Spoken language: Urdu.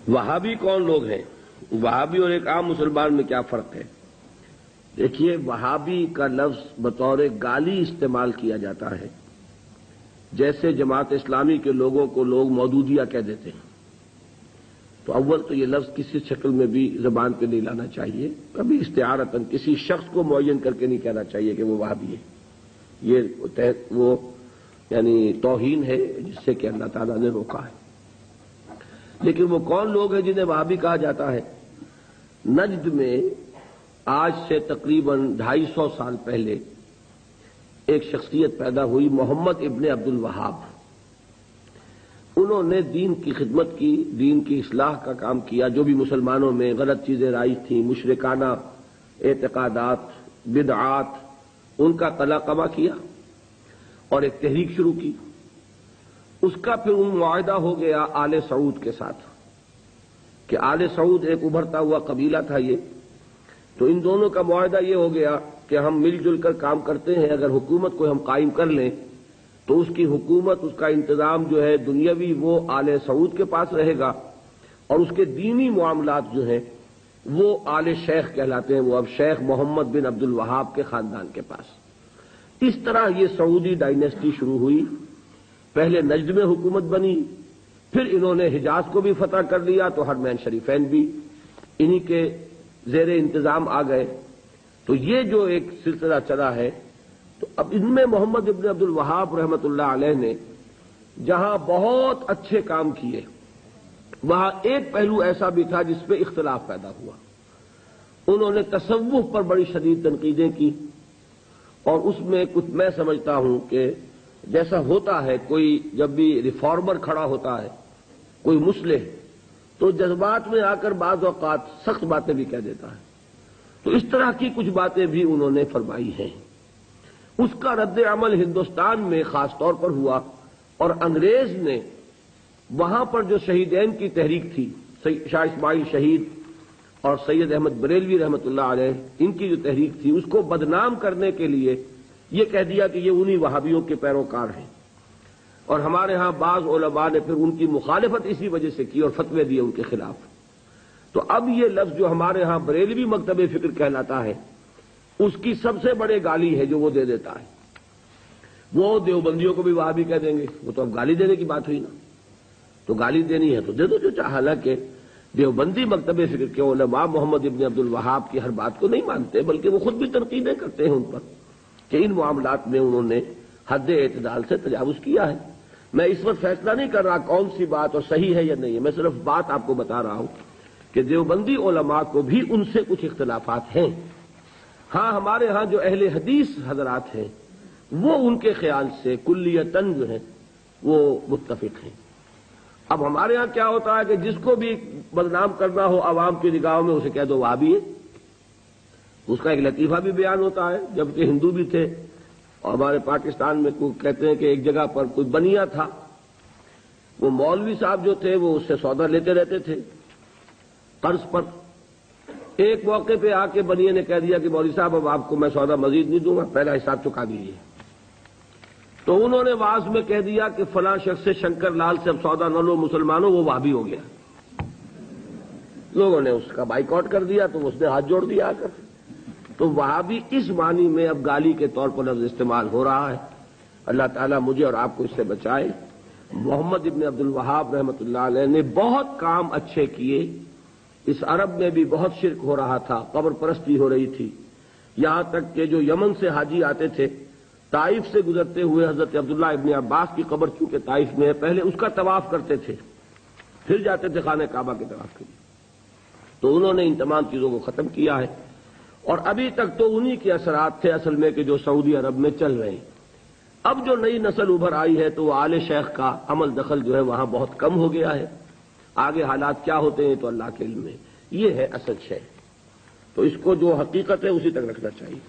وہابی کون لوگ ہیں؟ وہابی اور ایک عام مسلمان میں کیا فرق ہے؟ دیکھیے، وہابی کا لفظ بطور گالی استعمال کیا جاتا ہے، جیسے جماعت اسلامی کے لوگوں کو لوگ مودودیہ کہہ دیتے ہیں۔ تو اول تو یہ لفظ کسی شکل میں بھی زبان پہ نہیں لانا چاہیے، کبھی استعارتاً کسی شخص کو معین کر کے نہیں کہنا چاہیے کہ وہ وہابی ہے۔ یہ وہ یعنی توہین ہے جس سے کہ اللہ تعالیٰ نے روکا ہے۔ لیکن وہ کون لوگ ہیں جنہیں وہابی کہا جاتا ہے؟ نجد میں آج سے تقریباً 250 سال پہلے ایک شخصیت پیدا ہوئی، محمد ابن عبد الوہاب۔ انہوں نے دین کی خدمت کی، دین کی اصلاح کا کام کیا، جو بھی مسلمانوں میں غلط چیزیں رائج تھیں، مشرکانہ اعتقادات، بدعات، ان کا قلقمہ کیا اور ایک تحریک شروع کی۔ اس کا پھر معاہدہ ہو گیا آل سعود کے ساتھ کہ آل سعود ایک ابھرتا ہوا قبیلہ تھا یہ، تو ان دونوں کا معاہدہ یہ ہو گیا کہ ہم مل جل کر کام کرتے ہیں، اگر حکومت کو ہم قائم کر لیں تو اس کی حکومت، اس کا انتظام جو ہے دنیاوی وہ آل سعود کے پاس رہے گا، اور اس کے دینی معاملات جو ہیں وہ آل شیخ کہلاتے ہیں، وہ اب شیخ محمد بن عبد الوہاب کے خاندان کے پاس۔ اس طرح یہ سعودی ڈائنیسٹی شروع ہوئی۔ پہلے نجد میں حکومت بنی، پھر انہوں نے حجاز کو بھی فتح کر لیا تو حرمین شریفین بھی انہی کے زیر انتظام آ گئے۔ تو یہ جو ایک سلسلہ چلا ہے، تو اب ان میں محمد ابن عبد الوہاب رحمۃ اللہ علیہ نے جہاں بہت اچھے کام کیے، وہاں ایک پہلو ایسا بھی تھا جس پہ اختلاف پیدا ہوا۔ انہوں نے تصوف پر بڑی شدید تنقیدیں کی، اور اس میں کچھ میں سمجھتا ہوں کہ جیسا ہوتا ہے، کوئی جب بھی ریفارمر کھڑا ہوتا ہے، کوئی مصلح، تو جذبات میں آ کر بعض اوقات سخت باتیں بھی کہہ دیتا ہے، تو اس طرح کی کچھ باتیں بھی انہوں نے فرمائی ہیں۔ اس کا رد عمل ہندوستان میں خاص طور پر ہوا، اور انگریز نے وہاں پر جو شہیدین کی تحریک تھی، شاہ اسماعیل شہید اور سید احمد بریلوی رحمۃ اللہ علیہ، ان کی جو تحریک تھی، اس کو بدنام کرنے کے لیے یہ کہہ دیا کہ یہ انہی وہابیوں کے پیروکار ہیں، اور ہمارے ہاں بعض علماء نے پھر ان کی مخالفت اسی وجہ سے کی اور فتوے دیے ان کے خلاف۔ تو اب یہ لفظ جو ہمارے ہاں بریلوی مکتب فکر کہلاتا ہے، اس کی سب سے بڑے گالی ہے جو وہ دے دیتا ہے۔ وہ دیوبندیوں کو بھی وہابی کہہ دیں گے، وہ تو اب گالی دینے کی بات ہوئی نا، تو گالی دینی ہے تو دے دو جو چاہے۔ حالانکہ دیوبندی مکتب فکر کے علماء محمد ابن عبد الوہاب کی ہر بات کو نہیں مانتے، بلکہ وہ خود بھی تنقیدیں کرتے ہیں ان پر کہ ان معاملات میں انہوں نے حد اعتدال سے تجاوز کیا ہے۔ میں اس وقت فیصلہ نہیں کر رہا کون سی بات اور صحیح ہے یا نہیں ہے، میں صرف بات آپ کو بتا رہا ہوں کہ دیوبندی علماء کو بھی ان سے کچھ اختلافات ہیں۔ ہاں، ہمارے ہاں جو اہل حدیث حضرات ہیں وہ ان کے خیال سے کلیتاً جو ہیں وہ متفق ہیں۔ اب ہمارے ہاں کیا ہوتا ہے کہ جس کو بھی بدنام کرنا ہو عوام کی نگاہوں میں، اسے کہہ دو وہابی ہے۔ اس کا ایک لطیفہ بھی بیان ہوتا ہے، جبکہ ہندو بھی تھے، اور ہمارے پاکستان میں کہتے ہیں کہ ایک جگہ پر کوئی بنیا تھا، وہ مولوی صاحب جو تھے وہ اس سے سودا لیتے رہتے تھے قرض پر۔ ایک موقع پہ آ کے بنیے نے کہہ دیا کہ مولوی صاحب اب آپ کو میں سودا مزید نہیں دوں گا، پہلا حساب چکا دیجیے۔ تو انہوں نے واعظ میں کہہ دیا کہ فلاں شخص سے شنکر لال سے اب سودا نہ لو مسلمانوں، وہ وہابی ہو گیا۔ لوگوں نے اس کا بائیکاٹ کر دیا، تو اس نے ہاتھ جوڑ دیا آ کر۔ تو وہابی اس معنی میں اب گالی کے طور پر لفظ استعمال ہو رہا ہے۔ اللہ تعالیٰ مجھے اور آپ کو اس سے بچائے۔ محمد ابن عبد الوہاب رحمۃ اللہ علیہ نے بہت کام اچھے کیے۔ اس عرب میں بھی بہت شرک ہو رہا تھا، قبر پرستی ہو رہی تھی، یہاں تک کہ جو یمن سے حاجی آتے تھے، طائف سے گزرتے ہوئے حضرت عبداللہ ابن عباس کی قبر چونکہ طائف میں ہے، پہلے اس کا طواف کرتے تھے، پھر جاتے تھے خانہ کعبہ کے طواف کے لیے۔ تو انہوں نے ان تمام چیزوں کو ختم کیا ہے، اور ابھی تک تو انہی کے اثرات تھے اصل میں کہ جو سعودی عرب میں چل رہے ہیں۔ اب جو نئی نسل ابھر آئی ہے تو وہ آل شیخ کا عمل دخل جو ہے وہاں بہت کم ہو گیا ہے۔ آگے حالات کیا ہوتے ہیں تو اللہ کے علم میں، یہ ہے اصل شے۔ تو اس کو جو حقیقت ہے اسی تک رکھنا چاہیے۔